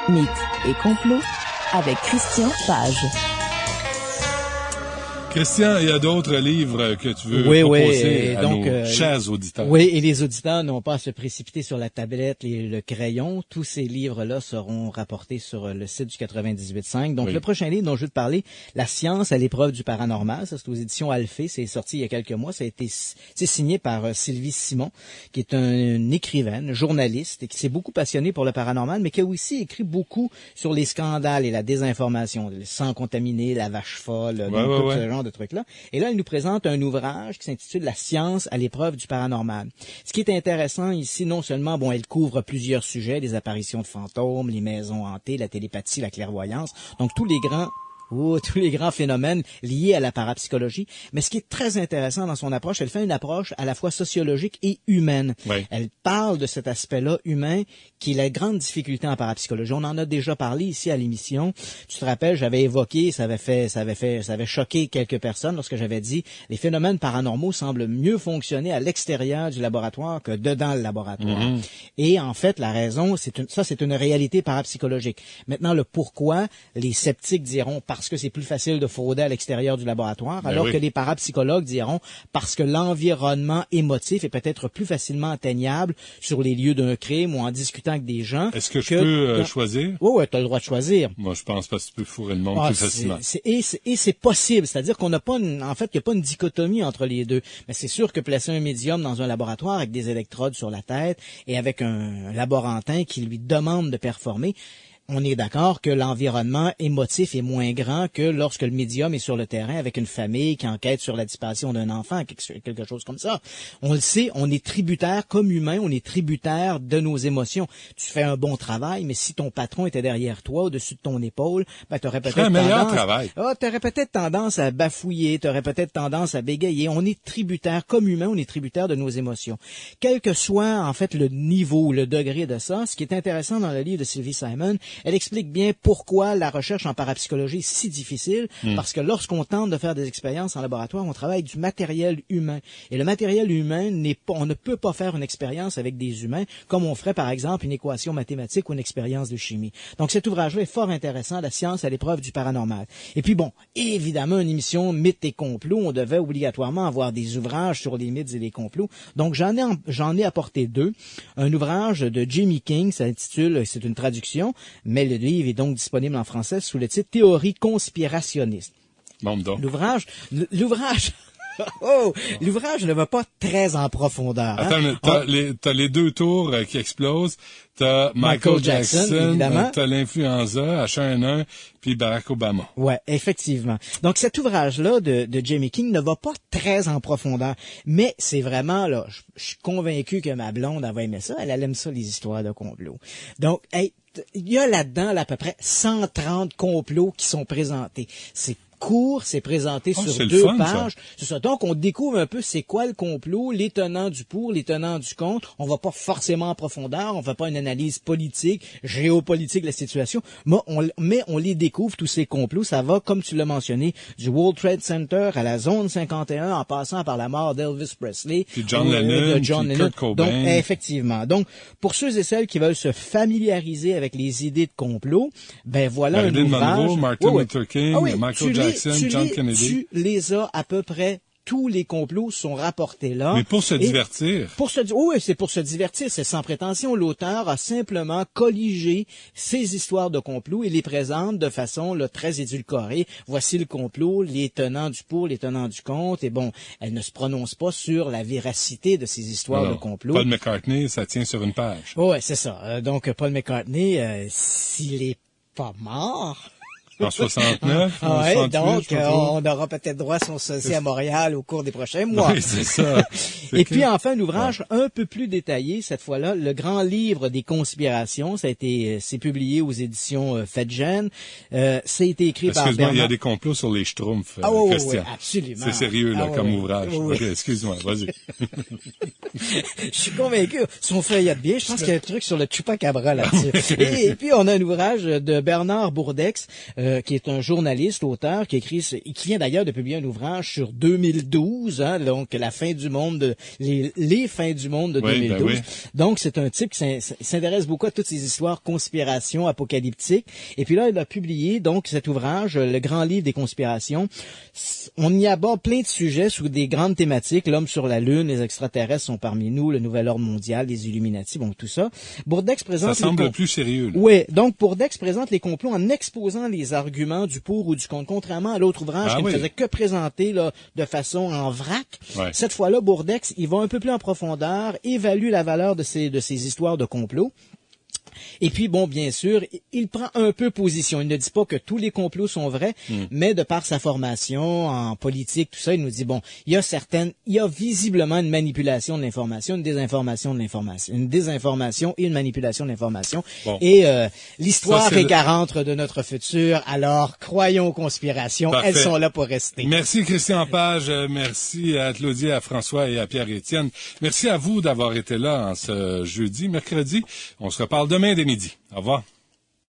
Mythes et complots avec Christian Page. Christian, il y a d'autres livres que tu veux proposer à donc, nos chers auditeurs. Oui, et les auditeurs n'ont pas à se précipiter sur la tablette et le crayon. Tous ces livres-là seront rapportés sur le site du 98.5. Donc, le prochain livre dont je veux te parler, La science à l'épreuve du paranormal, ça c'est aux éditions Alphée, c'est sorti il y a quelques mois. Ça a été signé par Sylvie Simon, qui est une écrivaine, journaliste, et qui s'est beaucoup passionnée pour le paranormal, mais qui a aussi écrit beaucoup sur les scandales et la désinformation, le sang contaminé, la vache folle, tout ce genre de trucs-là. Et là, elle nous présente un ouvrage qui s'intitule La science à l'épreuve du paranormal. Ce qui est intéressant ici, non seulement, elle couvre plusieurs sujets, les apparitions de fantômes, les maisons hantées, la télépathie, la clairvoyance, donc tous les grands phénomènes liés à la parapsychologie. Mais ce qui est très intéressant dans son approche, elle fait une approche à la fois sociologique et humaine. Oui. Elle parle de cet aspect-là humain qui est la grande difficulté en parapsychologie. On en a déjà parlé ici à l'émission. Tu te rappelles, j'avais évoqué, ça avait choqué quelques personnes lorsque j'avais dit les phénomènes paranormaux semblent mieux fonctionner à l'extérieur du laboratoire que dedans le laboratoire. Mm-hmm. Et en fait, la raison, c'est une réalité parapsychologique. Maintenant, le pourquoi, les sceptiques diront parce que c'est plus facile de frauder à l'extérieur du laboratoire, alors que les parapsychologues diront parce que l'environnement émotif est peut-être plus facilement atteignable sur les lieux d'un crime ou en discutant avec des gens. Est-ce que je peux choisir? Oui, tu as le droit de choisir. Moi, je pense pas que tu peux fourrer le monde plus facilement. Et c'est possible, c'est-à-dire qu'on n'a pas il n'y a pas une dichotomie entre les deux. Mais c'est sûr que placer un médium dans un laboratoire avec des électrodes sur la tête et avec un laborantin qui lui demande de performer, on est d'accord que l'environnement émotif est moins grand que lorsque le médium est sur le terrain avec une famille qui enquête sur la disparition d'un enfant, quelque chose comme ça. On le sait, on est tributaire, comme humain, on est tributaire de nos émotions. Tu fais un bon travail, mais si ton patron était derrière toi, au-dessus de ton épaule, t'aurais peut-être tendance à bafouiller, t'aurais peut-être tendance à bégayer. On est tributaire, comme humain, on est tributaire de nos émotions. Quel que soit, en fait, le niveau, le degré de ça, ce qui est intéressant dans le livre de Sylvie Simon, elle explique bien pourquoi la recherche en parapsychologie est si difficile, parce que lorsqu'on tente de faire des expériences en laboratoire, on travaille avec du matériel humain. Et le matériel humain on ne peut pas faire une expérience avec des humains comme on ferait par exemple une équation mathématique ou une expérience de chimie. Donc cet ouvrage-là est fort intéressant, La science à l'épreuve du paranormal. Et puis évidemment, une émission mythes et complots, on devait obligatoirement avoir des ouvrages sur les mythes et les complots. Donc j'en ai apporté deux. Un ouvrage de Jamie King, ça s'intitule, c'est une traduction, mais le livre est donc disponible en français sous le titre Théorie conspirationniste. L'ouvrage ne va pas très en profondeur. Attends, t'as les deux tours qui explosent. T'as Michael Jackson, évidemment. T'as l'influenza, H1N1, puis Barack Obama. Ouais, effectivement. Donc cet ouvrage-là de Jamie King ne va pas très en profondeur, mais c'est vraiment là, je suis convaincu que ma blonde elle va aimer ça. Elle aime ça les histoires de complot. Donc, il y a là-dedans à peu près 130 complots qui sont présentés. C'est court, c'est présenté sur 2 pages. C'est ça. Donc, on découvre un peu c'est quoi le complot, les tenants du pour, les tenants du contre. On va pas forcément en profondeur, on fait pas une analyse politique, géopolitique de la situation, mais on les découvre, tous ces complots. Ça va, comme tu l'as mentionné, du World Trade Center à la zone 51, en passant par la mort d'Elvis Presley. Puis John Lennon, Kurt Cobain. Donc, effectivement. Donc, pour ceux et celles qui veulent se familiariser avec les idées de complot, voilà un ouvrage. Monroe, Martin Luther King, Michael Jackson. John Kennedy. Tu les as à peu près. Tous les complots sont rapportés là. Mais pour se divertir. Oui, c'est pour se divertir. C'est sans prétention. L'auteur a simplement colligé ces histoires de complots et les présente de façon très édulcorée. Voici le complot, les tenants du pour, les tenants du contre. Et elle ne se prononce pas sur la véracité de ces histoires de complots. Paul McCartney, ça tient sur une page. Oui, c'est ça. Donc, Paul McCartney, s'il est pas mort... En 69, en 68, donc on aura peut-être droit à son sosie à Montréal au cours des prochains mois. Oui, c'est ça. Et puis enfin un ouvrage un peu plus détaillé cette fois-là, le grand livre des conspirations. C'est publié aux éditions Fedgen. Ça a été écrit par Bernard. Il y a des complots sur les Schtroumpfs, Christian. Oui, absolument. C'est sérieux comme ouvrage. Oui. Okay, excuse-moi, vas-y. Je suis convaincu. Son feuillade bien. Je pense qu'il y a un truc sur le Chupacabra là-dessus. Et puis on a un ouvrage de Bernard Bourdex. qui est un journaliste, auteur, qui vient d'ailleurs de publier un ouvrage sur 2012, hein, donc la fin du monde, les fins du monde de 2012. Ben oui. Donc, c'est un type qui s'intéresse beaucoup à toutes ces histoires conspirations apocalyptiques. Et puis là, il a publié donc cet ouvrage, Le Grand Livre des conspirations. On y aborde plein de sujets sous des grandes thématiques. L'homme sur la Lune, les extraterrestres sont parmi nous, le nouvel ordre mondial, les Illuminati, bon, tout ça. Bourdex présente... Ça semble plus sérieux. Oui, donc Bourdex présente les complots en exposant les arguments du pour ou du contre, contrairement à l'autre ouvrage qui ne faisait que présenter là, de façon en vrac. Ouais. Cette fois-là, Bourdex, il va un peu plus en profondeur, évalue la valeur de ces histoires de complots. Et puis, bon, bien sûr, il prend un peu position. Il ne dit pas que tous les complots sont vrais, mais de par sa formation en politique, tout ça, il nous dit, bon, il y a visiblement une manipulation de l'information, une désinformation de l'information, une désinformation et une manipulation de l'information. Bon. Et l'histoire est garante de notre futur, alors croyons aux conspirations, parfait. Elles sont là pour rester. Merci Christian Page, merci à Claudie, à François et à Pierre-Étienne. Merci à vous d'avoir été là en ce mercredi. On se reparle demain dès midi. Au revoir.